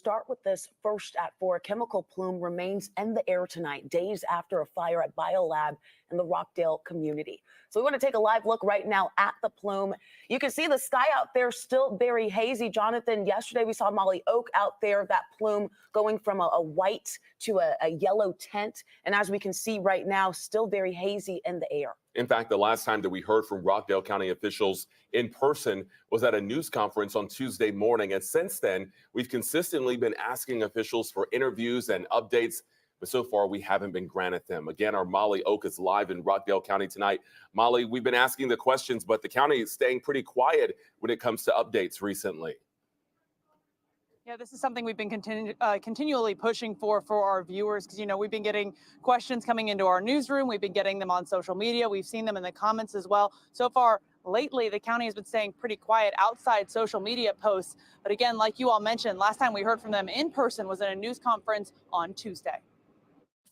start with this first at 4. A chemical plume remains in the air tonight, days after a fire at BioLab in the Rockdale community. So we want to take a live look right now at the plume. You can see the sky out there still very hazy. Jonathan, yesterday we saw Molly Oak out there, that plume going from a white to a yellow tint. And as we can see right now, still very hazy in the air. In fact, the last time that we heard from Rockdale County officials in person was at a news conference on Tuesday morning. And since then, we've consistently been asking officials for interviews and updates, but so far we haven't been granted them. Again, our Molly Oak is live in Rockdale County tonight. Molly, we've been asking the questions, but the county is staying pretty quiet when it comes to updates recently. Yeah, this is something we've been continually pushing for our viewers, because, you know, we've been getting questions coming into our newsroom. We've been getting them on social media. We've seen them in the comments as well. So far, lately, the county has been staying pretty quiet outside social media posts. But again, like you all mentioned, last time we heard from them in person was at a news conference on Tuesday.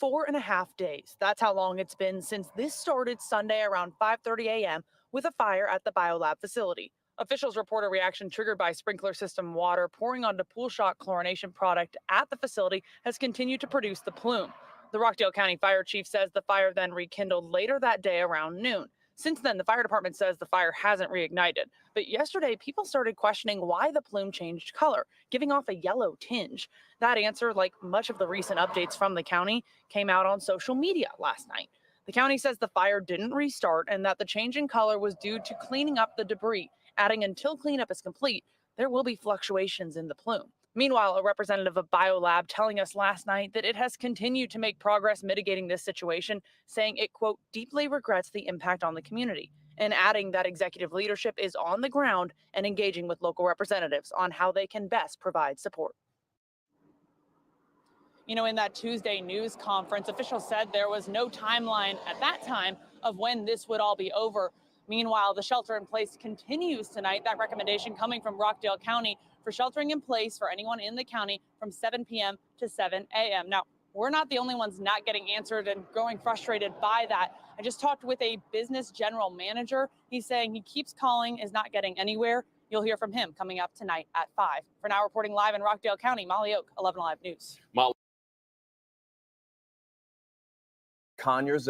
4.5 days. That's how long it's been since this started Sunday around 5:30 a.m. with a fire at the BioLab facility. Officials report a reaction triggered by sprinkler system water pouring onto pool shock chlorination product at the facility has continued to produce the plume. The Rockdale County Fire Chief says the fire then rekindled later that day around noon. Since then, the fire department says the fire hasn't reignited. But yesterday, people started questioning why the plume changed color, giving off a yellow tinge. That answer, like much of the recent updates from the county, came out on social media last night. The county says the fire didn't restart and that the change in color was due to cleaning up the debris, adding until cleanup is complete, there will be fluctuations in the plume. Meanwhile, a representative of BioLab telling us last night that it has continued to make progress mitigating this situation, saying it, quote, deeply regrets the impact on the community, and adding that executive leadership is on the ground and engaging with local representatives on how they can best provide support. You know, in that Tuesday news conference, officials said there was no timeline at that time of when this would all be over. Meanwhile, the shelter in place continues tonight. That recommendation coming from Rockdale County for sheltering in place for anyone in the county from 7 p.m. to 7 a.m. Now, we're not the only ones not getting answered and growing frustrated by that. I just talked with a business general manager. He's saying he keeps calling, is not getting anywhere. You'll hear from him coming up tonight at 5. For now, reporting live in Rockdale County, Molly Oak, 11 Live News. Conyers,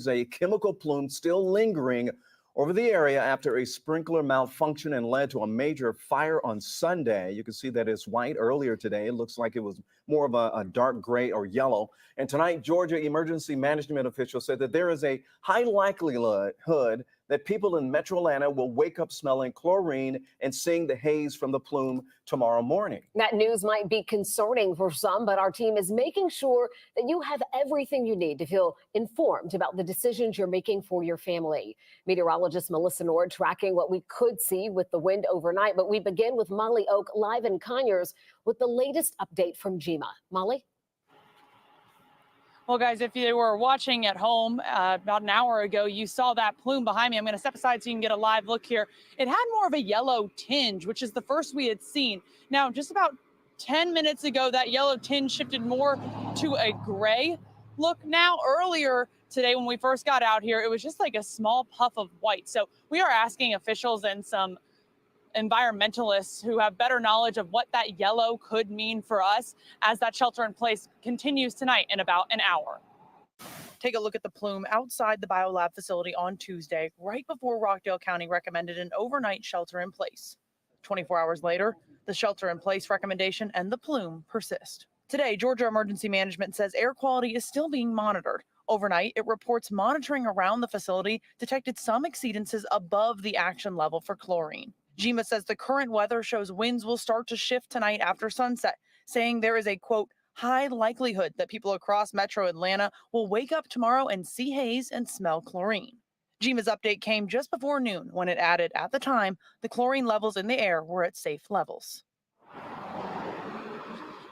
a chemical plume still lingering over the area after a sprinkler malfunction and led to a major fire on Sunday. You can see that it's white earlier today. It looks like it was more of a dark gray or yellow. And tonight, Georgia emergency management officials said that there is a high likelihood that people in Metro Atlanta will wake up smelling chlorine and seeing the haze from the plume tomorrow morning. That news might be concerning for some, but our team is making sure that you have everything you need to feel informed about the decisions you're making for your family. Meteorologist Melissa Nord tracking what we could see with the wind overnight, but we begin with Molly Oak live in Conyers with the latest update from GEMA. Molly? Well, guys, if you were watching at home about an hour ago, you saw that plume behind me. I'm going to step aside so you can get a live look here. It had more of a yellow tinge, which is the first we had seen. Now, just about 10 minutes ago, that yellow tinge shifted more to a gray look. Now, earlier today, when we first got out here, it was just like a small puff of white. So we are asking officials and some environmentalists who have better knowledge of what that yellow could mean for us as that shelter in place continues tonight in about an hour. Take a look at the plume outside the BioLab facility on Tuesday, right before Rockdale County recommended an overnight shelter in place. 24 hours later, the shelter in place recommendation and the plume persist. Today, Georgia Emergency Management says air quality is still being monitored. Overnight, it reports monitoring around the facility detected some exceedances above the action level for chlorine. GEMA says the current weather shows winds will start to shift tonight after sunset, saying there is a, quote, high likelihood that people across Metro Atlanta will wake up tomorrow and see haze and smell chlorine. GEMA's update came just before noon when it added, at the time, the chlorine levels in the air were at safe levels.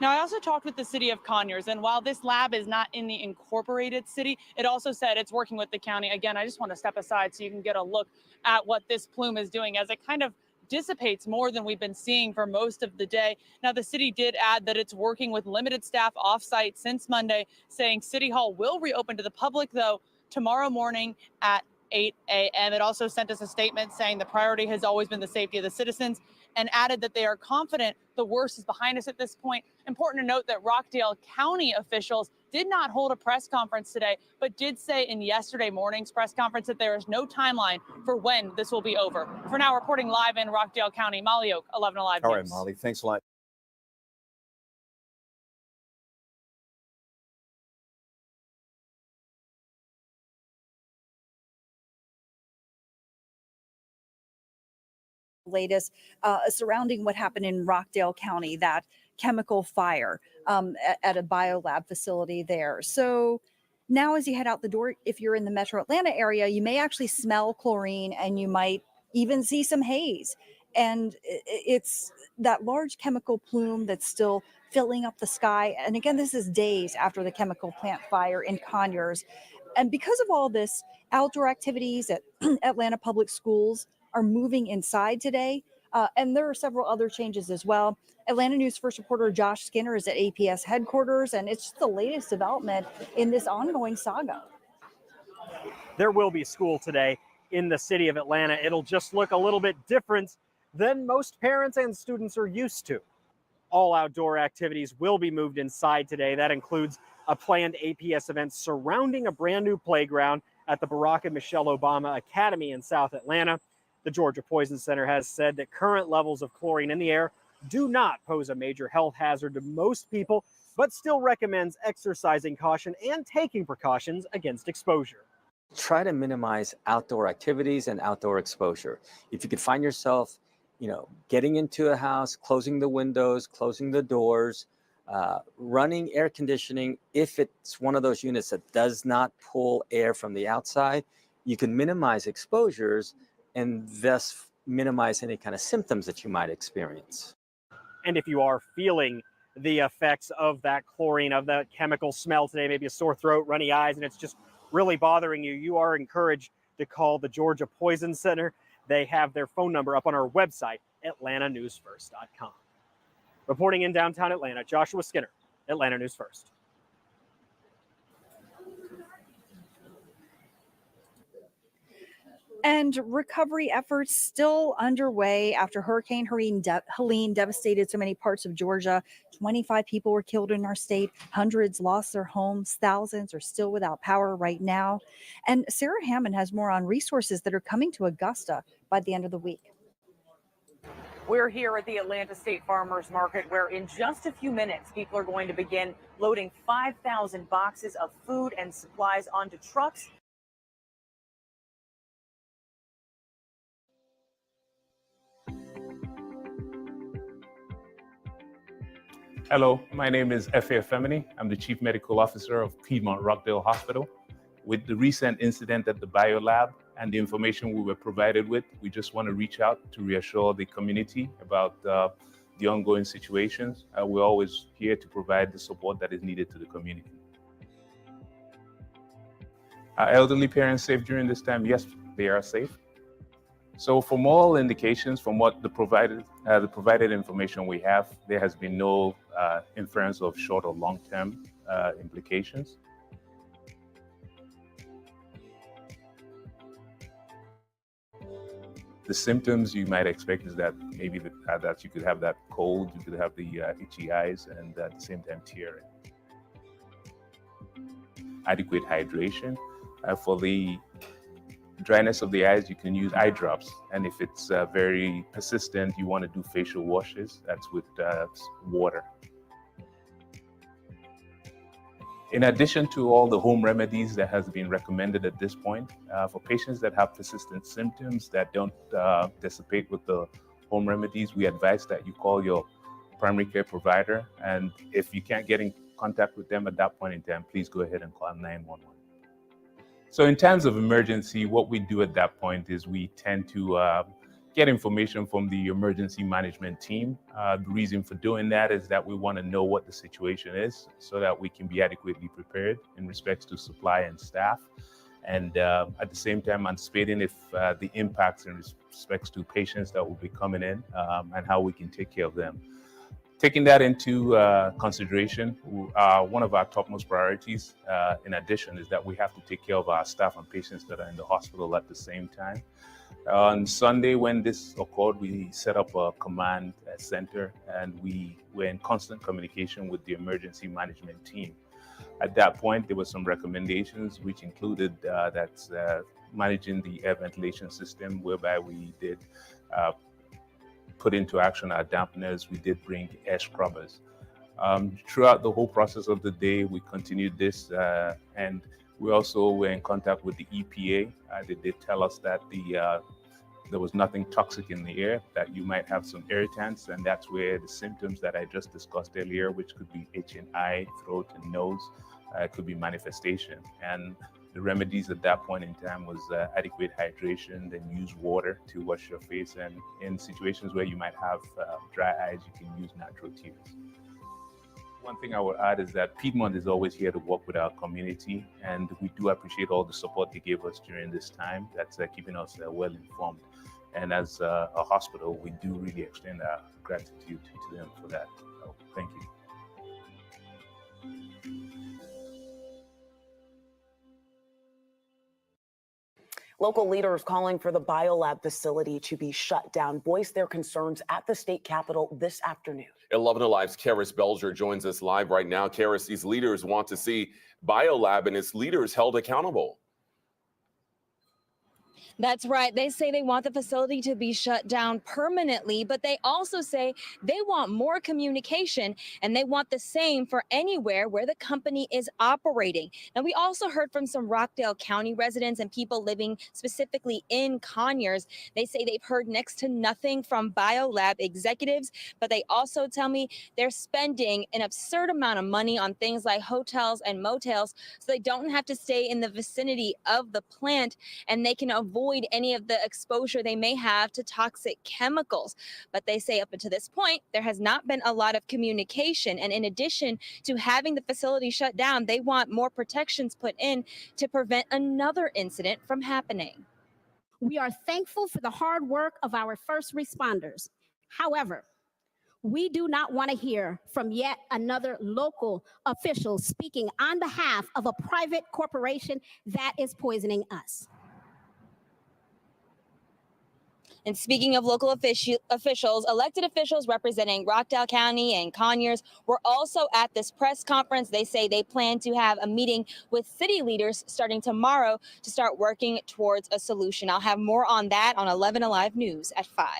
Now, I also talked with the city of Conyers, and while this lab is not in the incorporated city, it also said it's working with the county. Again, I just want to step aside so you can get a look at what this plume is doing as it kind of dissipates more than we've been seeing for most of the day. Now, the city did add that it's working with limited staff off-site since Monday, saying City Hall will reopen to the public, though, tomorrow morning at 8 a.m. It also sent us a statement saying the priority has always been the safety of the citizens, and added that they are confident the worst is behind us at this point. Important to note that Rockdale County officials did not hold a press conference today, but did say in yesterday morning's press conference that there is no timeline for when this will be over. For now, reporting live in Rockdale County, Molly Oak, 11 Alive All News. right, Molly, thanks a lot. Latest surrounding what happened in Rockdale County, that chemical fire at a biolab facility there. So now as you head out the door, if you're in the metro Atlanta area, you may actually smell chlorine and you might even see some haze. And it's that large chemical plume that's still filling up the sky. And again, this is days after the chemical plant fire in Conyers. And because of all this, outdoor activities at Atlanta Public Schools are moving inside today. And there are several other changes as well. Atlanta News First reporter Josh Skinner is at APS headquarters, and it's just the latest development in this ongoing saga. There will be school today in the city of Atlanta. It'll just look a little bit different than most parents and students are used to. All outdoor activities will be moved inside today. That includes a planned APS event surrounding a brand new playground at the Barack and Michelle Obama Academy in South Atlanta. The Georgia Poison Center has said that current levels of chlorine in the air do not pose a major health hazard to most people, but still recommends exercising caution and taking precautions against exposure. Try to minimize outdoor activities and outdoor exposure. If you could find yourself, getting into a house, closing the windows, closing the doors, running air conditioning, if it's one of those units that does not pull air from the outside, you can minimize exposures and thus minimize any kind of symptoms that you might experience. And if you are feeling the effects of that chlorine, of that chemical smell today, maybe a sore throat, runny eyes, and it's just really bothering you, you are encouraged to call the Georgia Poison Center. They have their phone number up on our website, atlantanewsfirst.com. Reporting in downtown Atlanta, Joshua Skinner, Atlanta News First. And recovery efforts still underway after Hurricane Helene devastated so many parts of Georgia. 25 people were killed in our state. Hundreds lost their homes. Thousands are still without power right now. And Sarah Hammond has more on resources that are coming to Augusta by the end of the week. We're here at the Atlanta State Farmers Market, where in just a few minutes, people are going to begin loading 5,000 boxes of food and supplies onto trucks. Hello, my name is Efe Efemini. I'm the Chief Medical Officer of Piedmont Rockdale Hospital. With the recent incident at the biolab and the information we were provided with, we just want to reach out to reassure the community about the ongoing situations. We're always here to provide the support that is needed to the community. Are elderly parents safe during this time? Yes, they are safe. So from all indications, from what the provided information we have, there has been no inference of short or long-term implications. The symptoms you might expect is that maybe that you could have that cold, you could have the itchy eyes, and at the same time tearing. Adequate hydration. For the dryness of the eyes, you can use eye drops. And if it's very persistent, you want to do facial washes. That's with water. In addition to all the home remedies that has been recommended at this point, for patients that have persistent symptoms that don't dissipate with the home remedies, we advise that you call your primary care provider. And if you can't get in contact with them at that point in time, please go ahead and call 911. So in times of emergency, what we do at that point is we tend to get information from the emergency management team. The reason for doing that is that we want to know what the situation is so that we can be adequately prepared in respects to supply and staff. And at the same time, anticipating if the impacts in respects to patients that will be coming in and how we can take care of them. Taking that into consideration, one of our topmost priorities, in addition, is that we have to take care of our staff and patients that are in the hospital at the same time. On Sunday, when this occurred, we set up a command center, and we were in constant communication with the emergency management team. At that point, there were some recommendations, which included managing the air ventilation system, whereby we did put into action our dampeners. We did bring air scrubbers. Throughout the whole process of the day, we continued this, and we also were in contact with the EPA. They did tell us that there was nothing toxic in the air, that you might have some irritants, and that's where the symptoms that I just discussed earlier, which could be itch in eye, throat, and nose, could be manifestation. And the remedies at that point in time was adequate hydration, then use water to wash your face, and in situations where you might have dry eyes, you can use natural tears. One thing I would add is that Piedmont is always here to work with our community, and we do appreciate all the support they gave us during this time. That's keeping us well informed. And as a hospital, we do really extend our gratitude to them for that. So, thank you. Local leaders calling for the biolab facility to be shut down voiced their concerns at the state capitol this afternoon. 11 Alive's Karis Belger joins us live right now. Karis, these leaders want to see biolab and its leaders held accountable. That's right. They say they want the facility to be shut down permanently, but they also say they want more communication, and they want the same for anywhere where the company is operating. Now, we also heard from some Rockdale County residents and people living specifically in Conyers. They say they've heard next to nothing from biolab executives, but they also tell me they're spending an absurd amount of money on things like hotels and motels, so they don't have to stay in the vicinity of the plant, and they can avoid any of the exposure they may have to toxic chemicals. But they say up until this point, there has not been a lot of communication. And in addition to having the facility shut down, they want more protections put in to prevent another incident from happening. We are thankful for the hard work of our first responders. However, we do not want to hear from yet another local official speaking on behalf of a private corporation that is poisoning us. And speaking of local officials, elected officials representing Rockdale County and Conyers were also at this press conference. They say they plan to have a meeting with city leaders starting tomorrow to start working towards a solution. I'll have more on that on 11 Alive News at 5.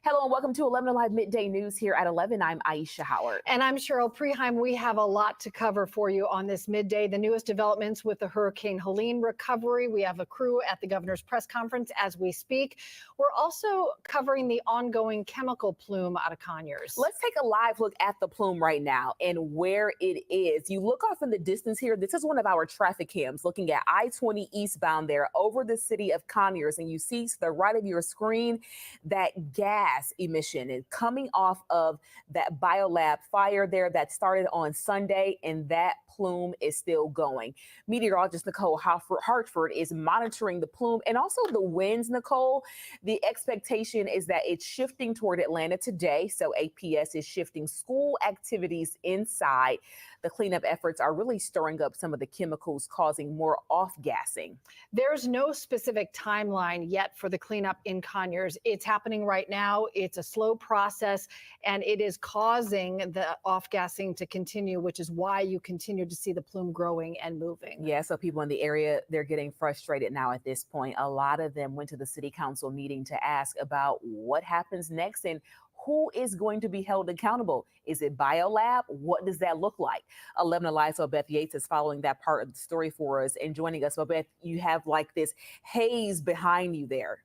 Hello and welcome to 11 Alive Midday News here at 11. I'm Aisha Howard. And I'm Cheryl Preheim. We have a lot to cover for you on this midday. The newest developments with the Hurricane Helene recovery. We have a crew at the governor's press conference as we speak. We're also covering the ongoing chemical plume out of Conyers. Let's take a live look at the plume right now and where it is. You look off in the distance here. This is one of our traffic cams looking at I-20 eastbound there over the city of Conyers. And you see to the right of your screen that gas emission is coming off of that biolab fire there that started on Sunday, and that plume is still going. Meteorologist Nicole Hartford is monitoring the plume and also the winds, Nicole. The expectation is that it's shifting toward Atlanta today, so APS is shifting school activities inside. The cleanup efforts are really stirring up some of the chemicals causing more off-gassing. There's no specific timeline yet for the cleanup in Conyers. It's happening right now. It's a slow process, and it is causing the off-gassing to continue, which is why you continue to see the plume growing and moving. Yeah, so people in the area, they're getting frustrated now at this point. A lot of them went to the city council meeting to ask about what happens next and who is going to be held accountable. Is it biolab? What does that look like? 11 Alive's Beth Yates is following that part of the story for us and joining us. Beth, you have like this haze behind you there.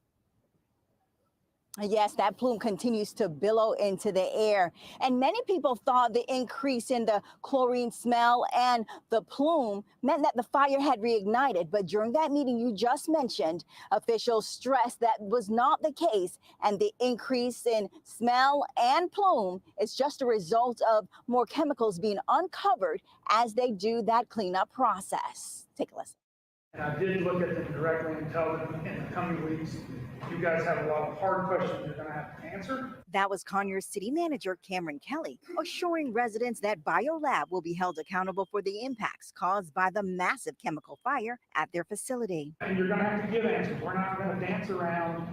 Yes, that plume continues to billow into the air. And many people thought the increase in the chlorine smell and the plume meant that the fire had reignited. But during that meeting you just mentioned, officials stressed that was not the case. And the increase in smell and plume is just a result of more chemicals being uncovered as they do that cleanup process. Take a listen. And I did look at them directly and tell them in the coming weeks, you guys have a lot of hard questions you're going to have to answer. That was Conyers City Manager Cameron Kelly assuring residents that BioLab will be held accountable for the impacts caused by the massive chemical fire at their facility. And you're going to have to give answers. We're not going to dance around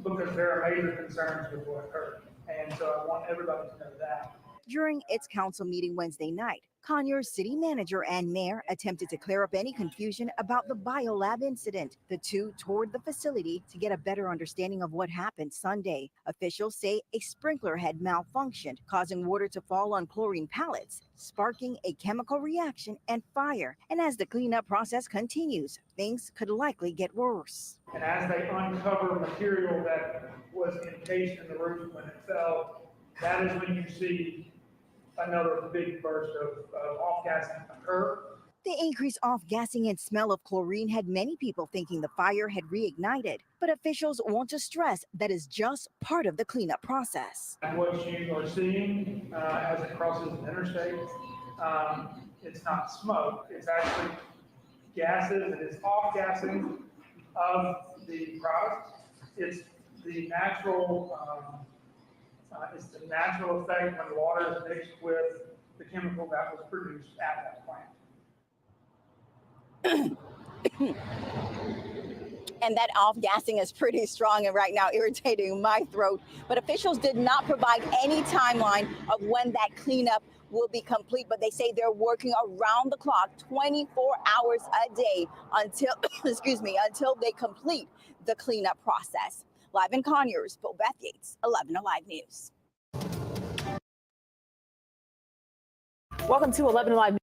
because there are major concerns with what occurred. And so I want everybody to know that. During its council meeting Wednesday night, Conyers City Manager and Mayor attempted to clear up any confusion about the BioLab incident. The two toured the facility to get a better understanding of what happened Sunday. Officials say a sprinkler had malfunctioned, causing water to fall on chlorine pallets, sparking a chemical reaction and fire. And as the cleanup process continues, things could likely get worse. And as they uncover material that was encased in the roof when it fell, that is when you see another big burst of off-gassing occur. The increased off-gassing and smell of chlorine had many people thinking the fire had reignited, but officials want to stress that is just part of the cleanup process. And what you are seeing as it crosses the interstate, it's not smoke, it's actually gases, it is off-gassing of the product. It's the natural effect when water is mixed with the chemical that was produced at that plant. And that off-gassing is pretty strong and right now irritating my throat. But officials did not provide any timeline of when that cleanup will be complete, but they say they're working around the clock 24 hours a day until, until they complete the cleanup process. Live in Conyers, Bill Beth Yates, 11 Alive News. Welcome to 11 Alive.